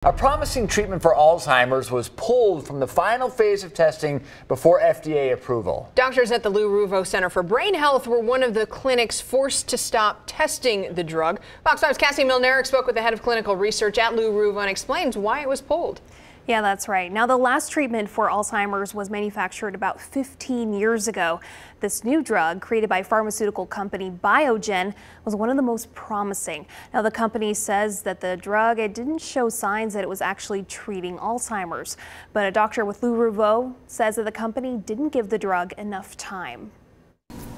A promising treatment for Alzheimer's was pulled from the final phase of testing before FDA approval. Doctors at the Lou Ruvo Center for Brain Health were one of the clinics forced to stop testing the drug. Fox 5's Cassie Milnerick spoke with the head of clinical research at Lou Ruvo and explains why it was pulled. Yeah, that's right. Now, the last treatment for Alzheimer's was manufactured about 15 years ago. This new drug, created by pharmaceutical company Biogen, was one of the most promising. Now, the company says that the drug, it didn't show signs that it was actually treating Alzheimer's. But a doctor with Lou Ruvo says that the company didn't give the drug enough time.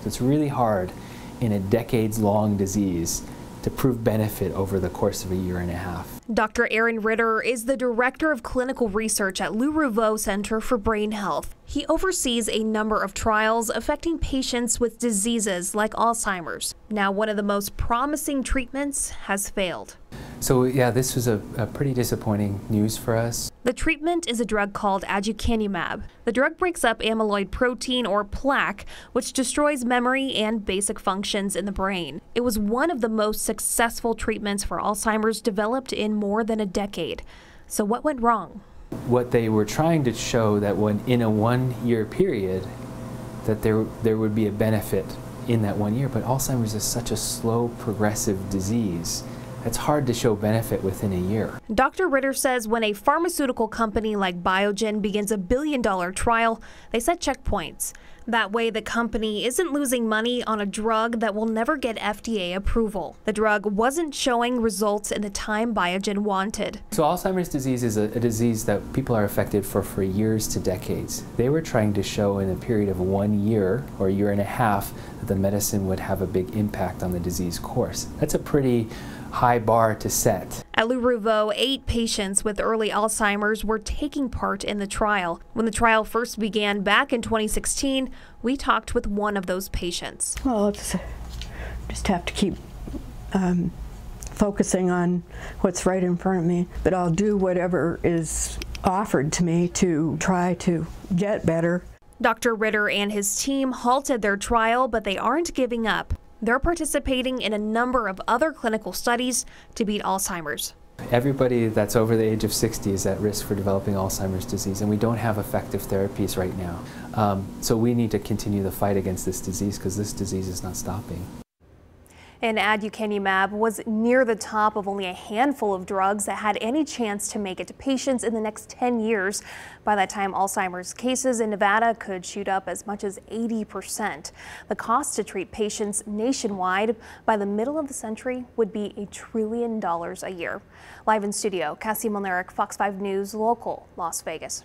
It's really hard in a decades-long disease to prove benefit over the course of a year and a half. Dr. Aaron Ritter is the director of clinical research at Lou Ruvo Center for Brain Health. He oversees a number of trials affecting patients with diseases like Alzheimer's. Now, one of the most promising treatments has failed. So yeah, this was a pretty disappointing news for us. The treatment is a drug called aducanumab. The drug breaks up amyloid protein, or plaque, which destroys memory and basic functions in the brain. It was one of the most successful treatments for Alzheimer's developed in more than a decade. So what went wrong? What they were trying to show that when in a 1 year period that there would be a benefit in that 1 year, but Alzheimer's is such a slow progressive disease. It's hard to show benefit within a year. Dr. Ritter says when a pharmaceutical company like Biogen begins a billion-dollar trial, they set checkpoints. That way, the company isn't losing money on a drug that will never get FDA approval. The drug wasn't showing results in the time Biogen wanted. So Alzheimer's disease is a disease that people are affected for years to decades. They were trying to show in a period of 1 year or a year and a half that the medicine would have a big impact on the disease course. That's a pretty high bar to set. At Lou Ruvo, 8 patients with early Alzheimer's were taking part in the trial. When the trial first began back in 2016, we talked with one of those patients. Well, just have to keep focusing on what's right in front of me, but I'll do whatever is offered to me to try to get better. Dr. Ritter and his team halted their trial, but they aren't giving up. They're participating in a number of other clinical studies to beat Alzheimer's. Everybody that's over the age of 60 is at risk for developing Alzheimer's disease, and we don't have effective therapies right now. So we need to continue the fight against this disease because this disease is not stopping. And aducanumab was near the top of only a handful of drugs that had any chance to make it to patients in the next 10 years. By that time, Alzheimer's cases in Nevada could shoot up as much as 80%. The cost to treat patients nationwide by the middle of the century would be $1 trillion a year. Live in studio, Cassie Milnerick, Fox 5 News, Local, Las Vegas.